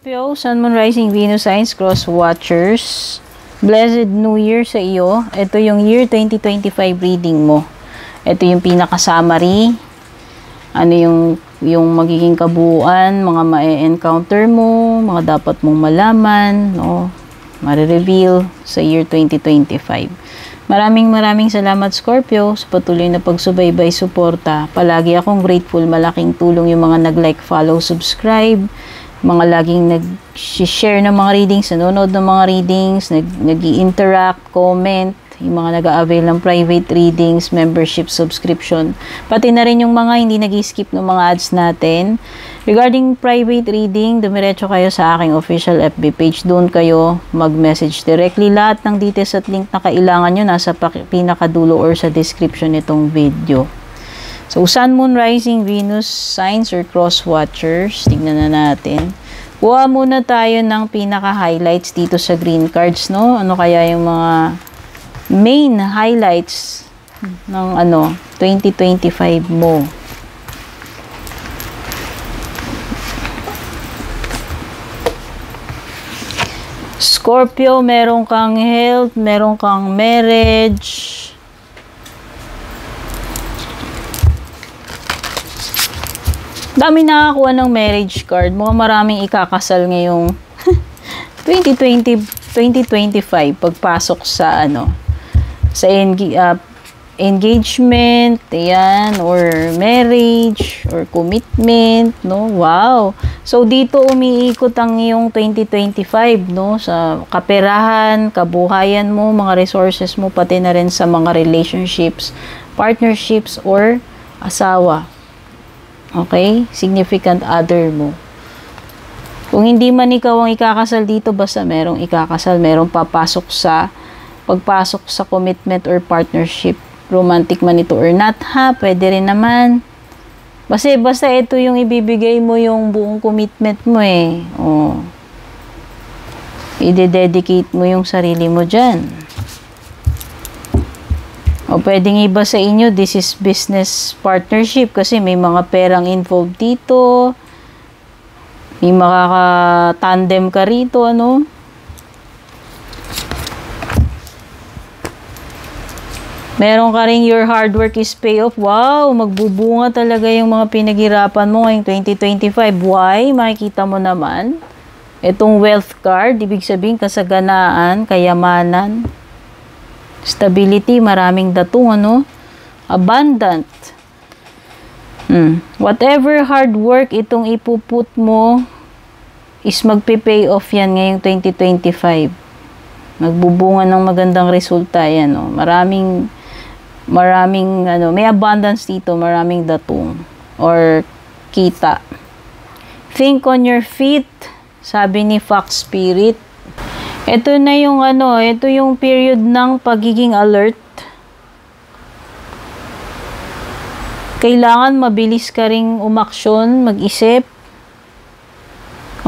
Scorpio, Sun, Moon, Rising, Venus, Signs, Cross Watchers. Blessed New Year sa iyo. Ito yung year 2025 reading mo. Ito yung pinaka-summary. Ano yung magiging kabuuan, mga ma-encounter mo, mga dapat mong malaman, no? Mare-reveal sa year 2025. Maraming salamat Scorpio sa patuloy na pagsubaybay, suporta. Palagi akong grateful, malaking tulong yung mga nag-like, follow, subscribe, mga laging nag-share ng mga readings, nanonood ng mga readings, nag-i-interact, comment, yung mga nag-a-avail ng private readings, membership, subscription. Pati na rin yung mga hindi nag-skip ng mga ads natin. Regarding private reading, dumiretso kayo sa aking official FB page. Doon kayo mag-message directly. Lahat ng details at link na kailangan nyo nasa pinakadulo or sa description nitong video. So, Sun, Moon, Rising, Venus, Signs or Cross Watchers. Tignan na natin. Kuha muna tayo ng pinaka-highlights dito sa green cards, no? Ano kaya yung mga main highlights ng 2025 mo? Scorpio, meron kang health, meron kang marriage. Dami nakakuha ng marriage card. Mukhang maraming ikakasal ngayong 2025 pagpasok sa sa engagement, ayan, or marriage, or commitment, no? Wow! So, dito umiikot ang iyong 2025, no? Sa kaperahan, kabuhayan mo, mga resources mo, pati na rin sa mga relationships, partnerships, or asawa. Okay? Significant other mo. Kung hindi man ikaw ang ikakasal dito, basta merong ikakasal, merong pagpasok sa commitment or partnership. Romantic man ito or not, ha? Pwede rin naman. Basta ito yung ibibigay mo yung buong commitment mo eh. Oh. I-dedicate mo yung sarili mo dyan. O pwedeng iba sa inyo, this is business partnership kasi may mga perang involved dito. May makaka-tandem ka rito, ano? Meron ka rin your hard work is pay off. Wow, magbubunga talaga yung mga pinaghirapan mo ngayong 2025. Why? Makikita mo naman. Itong wealth card, ibig sabihin kasaganaan, kayamanan. Stability, maraming datong, abundant. Whatever hard work itong ipuput mo is magpe-pay off yan ngayong 2025. Magbubunga ng magandang resulta yan, Maraming may abundance dito, maraming datong or kita. Think on your feet, sabi ni Fox Spirit. Ito na yung ito yung period ng pagiging alert. Kailangan mabilis ka ring umaksyon, mag-isip.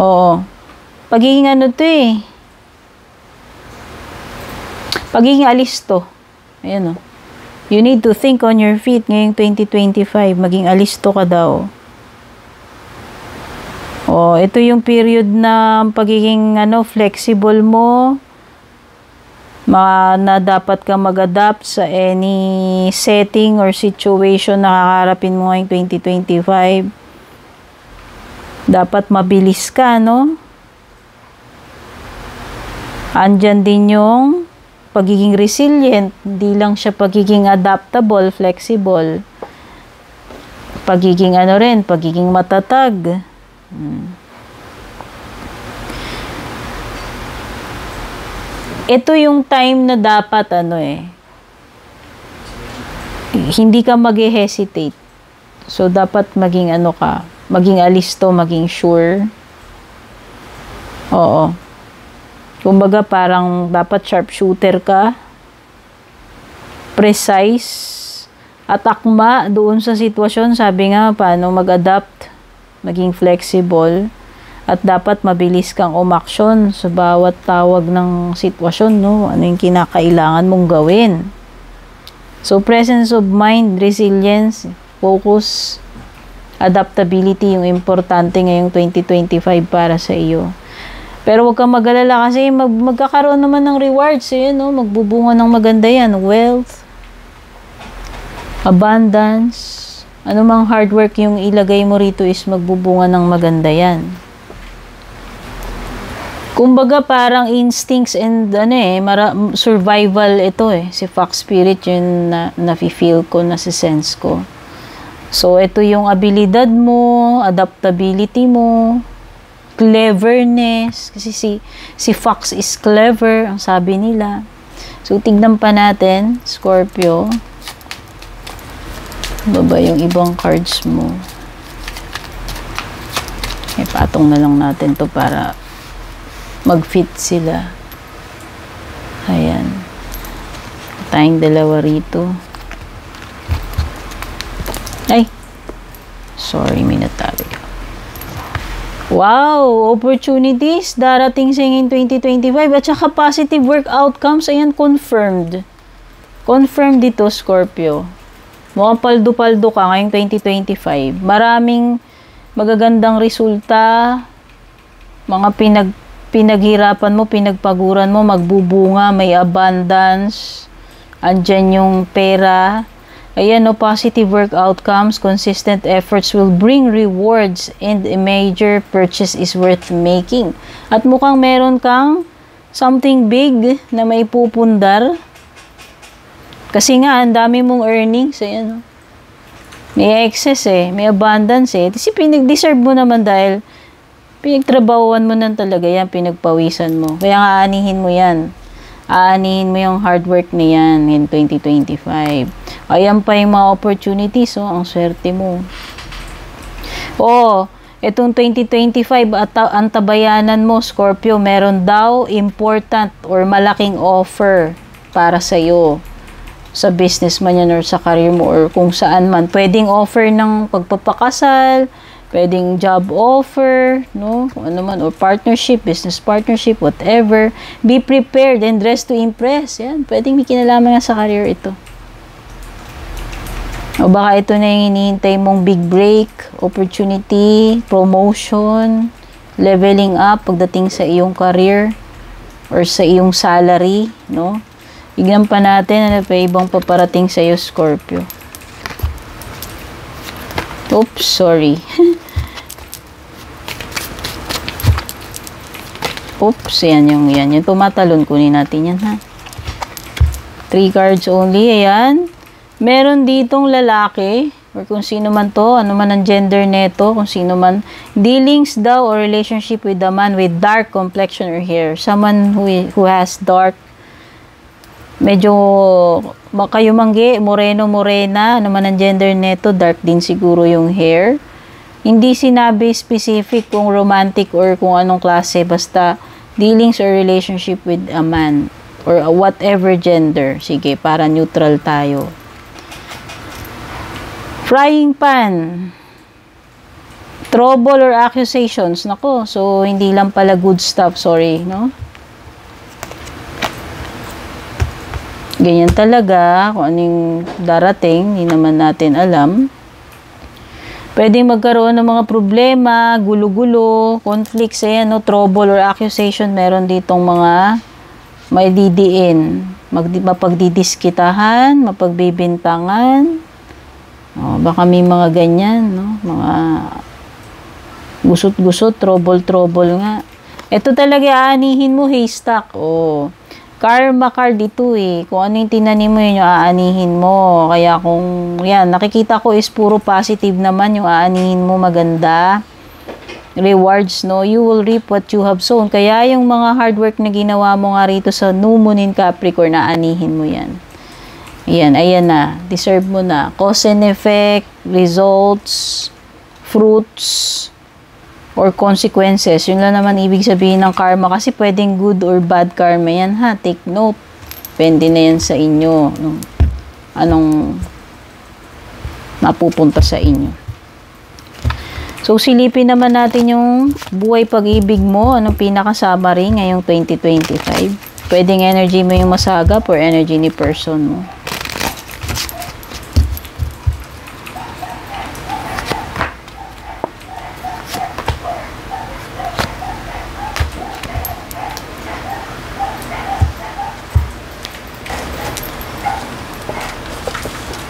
Oo. Pagiging pagiging alisto. Ayan You need to think on your feet ngayong 2025. Maging alisto ka daw. Ito yung period na pagiging flexible mo. Na dapat ka mag-adapt sa any setting or situation na kakaharapin mo ngayong 2025. Dapat mabilis ka, Andyan din yung pagiging resilient. Hindi lang siya pagiging adaptable, flexible. Pagiging pagiging matatag. Ito yung time na dapat hindi ka mag-hesitate. So dapat maging maging alisto, maging sure. Oo. Kumbaga parang dapat sharpshooter ka. Precise. At akma doon sa sitwasyon, sabi nga paano mag-adapt, maging flexible, at dapat mabilis kang umaksyon sa bawat tawag ng sitwasyon, Ano yung kinakailangan mong gawin. So, presence of mind, resilience, focus, adaptability yung importante ngayong 2025 para sa iyo. Pero huwag kang mag-alala kasi magkakaroon naman ng rewards. Ayan, no? Magbubunga ng maganda yan. Wealth, abundance, ano mang hard work yung ilagay mo rito is magbubunga ng maganda yan. Kumbaga parang instincts and survival ito eh. Si Fox Spirit yun na-feel ko, nasi-sense ko. So, ito yung abilidad mo, adaptability mo, cleverness. Kasi si Fox is clever, ang sabi nila. So, tignan pa natin, Scorpio. Baba yung ibang cards mo. Patong na lang natin to para mag-fit sila. Ayan. Tayong dalawa rito. Ay! Sorry, may natabi. Wow! Opportunities darating sa ngayong 2025 at saka positive work outcomes. Ayan, confirmed. Confirmed dito, Scorpio. Mukhang paldo-paldo ka ngayong 2025. Maraming magagandang resulta. Mga pinaghirapan mo, pinagpaguran mo, magbubunga, may abundance. Andyan yung pera. Ayan, no, positive work outcomes, consistent efforts will bring rewards and a major purchase is worth making. At mukhang meron kang something big na may pupundar. Kasi nga, ang dami mong earnings. Ayan, no? May excess eh, may abundance eh. Kasi pinag-deserve mo naman dahil pinagtrabahuan mo nan talaga yan, pinagpawisan mo. Kaya nga aanihin mo yan. Aanihin mo yung hard work na yan in 2025. Ayan pa yung mga opportunities, oh, ang swerte mo. Oh, itong 2025, ang tabayanan mo, Scorpio, meron daw important or malaking offer para sa'yo. Sa business man yan or sa career mo or kung saan man. Pwedeng offer ng pagpapakasal, pwedeng job offer, no? Kung ano man, or partnership, business partnership, whatever. Be prepared and dress to impress. Yan, pwedeng may kinalaman nga sa career ito. O baka ito na yung hinihintay mong big break, opportunity, promotion, leveling up pagdating sa iyong career or sa iyong salary, no? Tignan pa natin ano pa ibang paparating sa iyo, Scorpio. Oops, sorry. Oops, yan yung tumatalon. Kunin natin yan, ha. 3 cards only, ayan. Meron ditong lalaki, or kung sino man to, ano man ang gender neto, kung sino man, dealings daw or relationship with a man with dark complexion or hair. Someone who has dark, medyo kayo mangge, moreno, morena, ano man ang gender neto, dark din siguro yung hair. Hindi sinabi specific kung romantic or kung anong klase, basta dealings or relationship with a man or whatever gender. Sige, para neutral tayo. Frying pan. Trouble or accusations. Nako, so hindi lang pala good stuff, sorry, no? Ganyan talaga, kung anong darating, hindi naman natin alam. Pwedeng magkaroon ng mga problema, gulo-gulo, conflicts, ayan, no? Trouble or accusation, meron ditong mga may didiin. Mapagdidiskitahan, mapagbibintangan. O, baka may mga ganyan, no? Mga gusot-gusot, trouble-trouble nga. Ito talaga, aanihin mo, haystack. O, karma card ito eh. Kung ano yung tinanim mo, yun yung aanihin mo. Kaya kung, yan, nakikita ko is puro positive naman yung aanihin mo, maganda. Rewards, no? You will reap what you have sown. Kaya yung mga hard work na ginawa mo nga rito sa New Moon in Capricorn, aanihin mo yan. Ayan, ayan na. Deserve mo na. Cause and effect, results, fruits, or consequences. Yun lang naman ibig sabihin ng karma. Kasi pwedeng good or bad karma yan, ha? Take note. Depende na yan sa inyo. Anong mapupunta sa inyo. So, silipin naman natin yung buhay pag-ibig mo. Anong pinaka-summary ngayong 2025. Pwedeng energy mo yung masagap or energy ni person mo.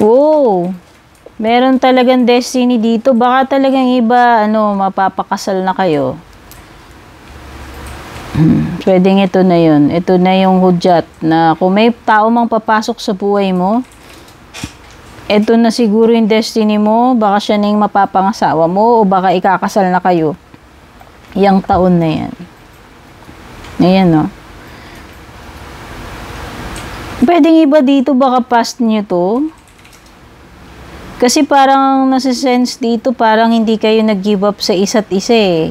Wow! Meron talagang destiny dito. Baka talagang iba, mapapakasal na kayo. Pwedeng ito na yun. Ito na yung hudyat na kung may tao mang papasok sa buhay mo, ito na siguro yung destiny mo. Baka siya na yung mapapangasawa mo o baka ikakasal na kayo. Yang taon na yan. Ayan, no? Pwedeng iba dito, baka past nyo to. Kasi parang nasa-sense dito, parang hindi kayo nag-give up sa isa't isa eh.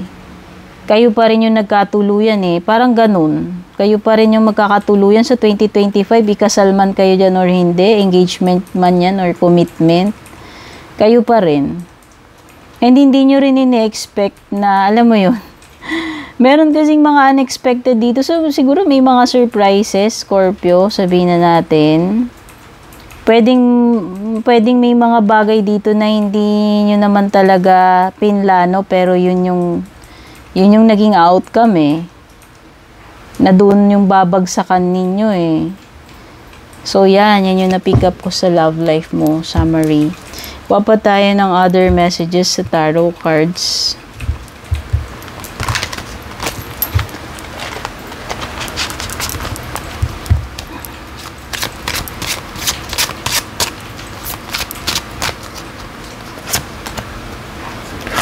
Kayo pa rin yung nagkatuluyan eh. Parang ganun. Kayo pa rin yung magkakatuluyan sa 2025. Ikasal man kayo dyan or hindi. Engagement man yan or commitment. Kayo pa rin. And hindi nyo rin ini-expect na, alam mo yun. Meron kasing mga unexpected dito. So siguro may mga surprises, Scorpio, sabihin na natin. Pwedeng may mga bagay dito na hindi nyo naman talaga pinlano pero yun yung naging outcome eh. Na doon yung babagsakan ninyo eh. So yan yung na-pick up ko sa love life mo, summary. Papa tayo ng other messages sa tarot cards.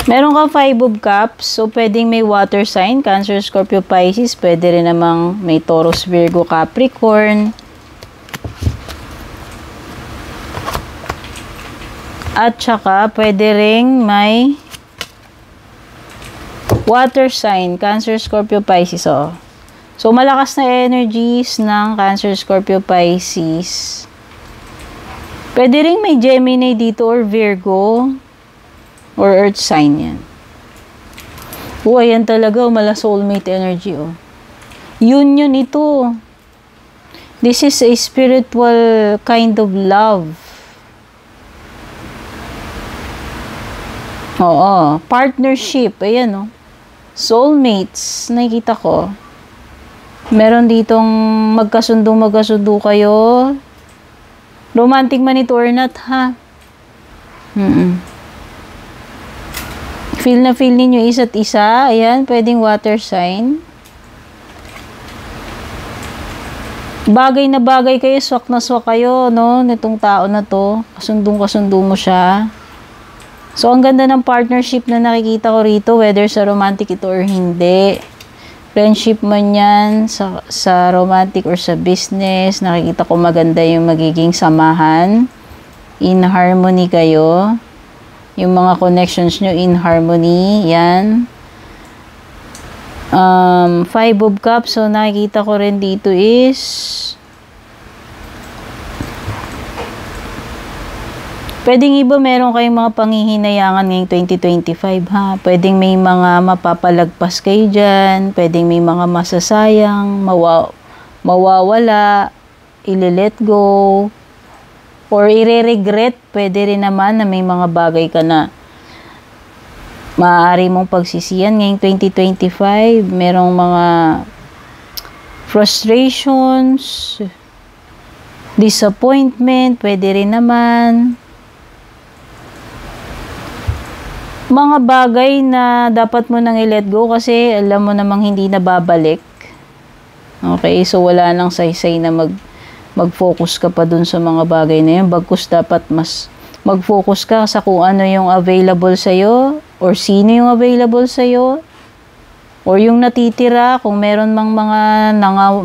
Meron kang 5 of Cups, so pwedeng may water sign, Cancer, Scorpio, Pisces. Pwede rin namang may Taurus, Virgo, Capricorn. At saka, pwede ring may water sign, Cancer, Scorpio, Pisces. Oh. So, malakas na energies ng Cancer, Scorpio, Pisces. Pwede ring may Gemini dito or Virgo. Or earth sign yan. Ayan talaga, mala soulmate energy, oh. Union ito. This is a spiritual kind of love. Oo. Partnership, ayan, oh. Soulmates, nakikita ko. Meron ditong magkasundo kayo. Romantic man ito or not, ha? Feel na feel ninyo isa't isa. Ayan, pwedeng water sign. Bagay na bagay kayo, swak na swak kayo, no? Nitong tao na to. Kasundong-kasundo mo siya. So, ang ganda ng partnership na nakikita ko rito, whether sa romantic ito or hindi. Friendship man yan, sa romantic or sa business. Nakikita ko maganda yung magiging samahan. In harmony kayo. Yung mga connections nyo in harmony, yan. 5 of Cups, so nakikita ko rin dito is pwedeng iba meron kayong mga panghihinayangan ngayong 2025, ha. Pwedeng may mga mapapalagpas kayo dyan, pwedeng may mga masasayang, mawawala, ile-let go, or ire-regret. Pwede rin naman na may mga bagay ka na maaari mong pagsisiyan ngayong 2025. Merong mga frustrations, disappointment, pwede rin naman. Mga bagay na dapat mo nang i-let go kasi alam mo namang hindi na babalik. Okay, so wala nang saysay na mag-focus ka pa dun sa mga bagay na yun. Bagkus dapat mas mag-focus ka sa kung ano yung available sa'yo or sino yung available sa'yo or yung natitira. Kung meron mang mga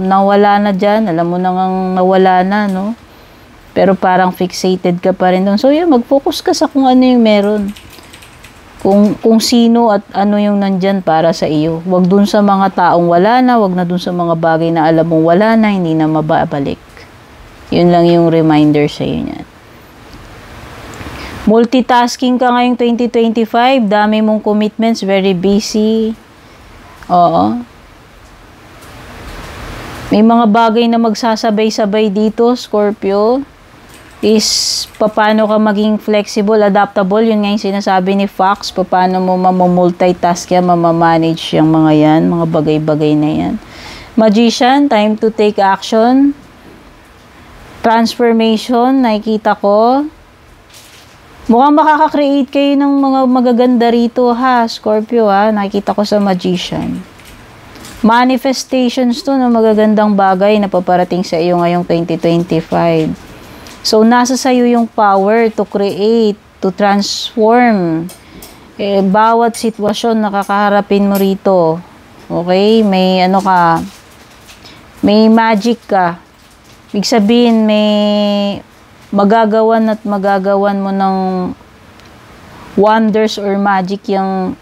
nawala na dyan, alam mo nang nawala na, no? Pero parang fixated ka pa rin dun. So yun, mag-focus ka sa kung ano yung meron. Kung sino at ano yung nandyan para sa iyo. Wag dun sa mga taong wala na, wag na dun sa mga bagay na alam mong wala na, hindi na mababalik. Yun lang yung reminder sa iyo niyan. Multitasking ka ngayong 2025. Dami mong commitments. Very busy. Oo. May mga bagay na magsasabay-sabay dito, Scorpio. Is paano ka maging flexible, adaptable. Yun nga yung sinasabi ni Fox. Paano mo mamamultitask yan, mamamanage yung mga yan. Mga bagay-bagay na yan. Magician, time to take action. Transformation, nakikita ko. Mukhang makaka-create kayo ng mga magaganda rito ha, Scorpio ha. Nakikita ko sa Magician. Manifestations to ng magagandang bagay na paparating sa iyo ngayong 2025. So, nasa sayo yung power to create, to transform. Bawat sitwasyon na kakaharapin mo rito. Okay? May ano ka, may magic ka. Ibig sabihin, may magagawan at magagawan mo ng wonders or magic yung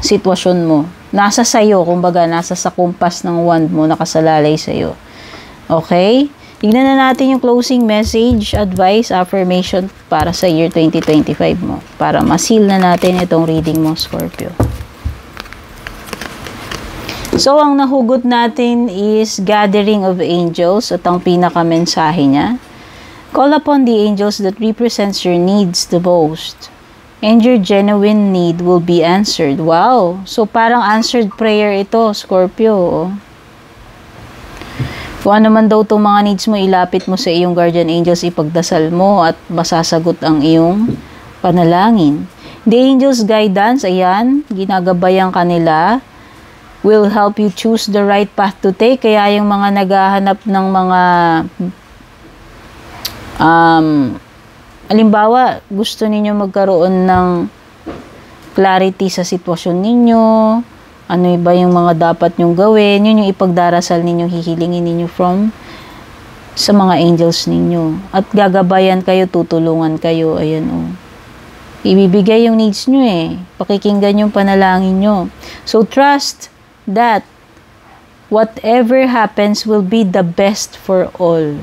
sitwasyon mo. Nasa sayo, kumbaga, nasa sa kumpas ng wand mo, nakasalalay sayo. Okay? Tignan na natin yung closing message, advice, affirmation para sa year 2025 mo. Para ma-seal na natin itong reading mo, Scorpio. So, ang nahugot natin is Gathering of Angels at ang pinaka-mensahe niya. Call upon the angels that represents your needs the most. And your genuine need will be answered. Wow! So, parang answered prayer ito, Scorpio. Kung ano man daw itong mga needs mo, ilapit mo sa iyong guardian angels, ipagdasal mo at masasagot ang iyong panalangin. The angels guidance, ayan, ginagabayan kanila, will help you choose the right path to take. Kaya yung mga naghahanap ng mga halimbawa, gusto ninyo magkaroon ng clarity sa sitwasyon ninyo, ano ba yung mga dapat nyong gawin, yun yung ipagdarasal ninyo, hihilingin ninyo from sa mga angels ninyo. At gagabayan kayo, tutulungan kayo, ayan o. Ibibigay yung needs nyo pakikinggan yung panalangin nyo. So, trust that whatever happens will be the best for all.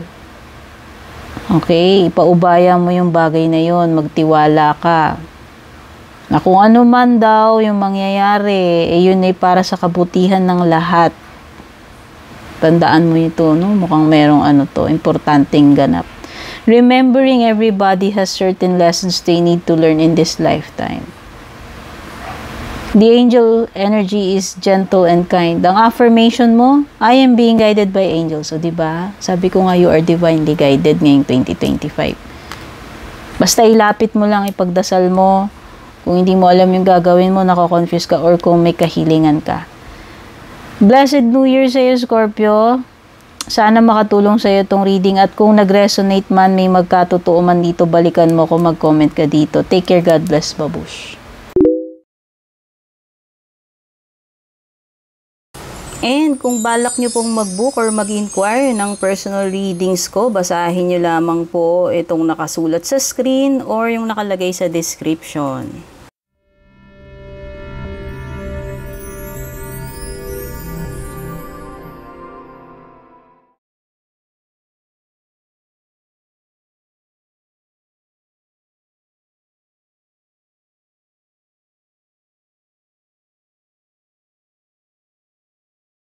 Okay, ipaubaya mo yung bagay na yon, magtiwala ka. Na kung ano man daw yung mangyayari, yun ay para sa kabutihan ng lahat. Tandaan mo ito, no? Mukhang merong importanteng ganap. Remembering everybody has certain lessons they need to learn in this lifetime. The angel energy is gentle and kind. Ang affirmation mo, I am being guided by angels. So, diba? Sabi ko nga, you are divinely guided ngayong 2025. Basta ilapit mo lang, ipagdasal mo. Kung hindi mo alam yung gagawin mo, nako-confuse ka, or kung may kahilingan ka. Blessed New Year sa iyo, Scorpio. Sana makatulong sa iyo itong reading. At kung nag-resonate man, may magkatotoo man dito, balikan mo kung mag-comment ka dito. Take care, God bless, babush. And kung balak nyo pong mag-book or mag-inquire ng personal readings ko, basahin nyo lamang po itong nakasulat sa screen or yung nakalagay sa description.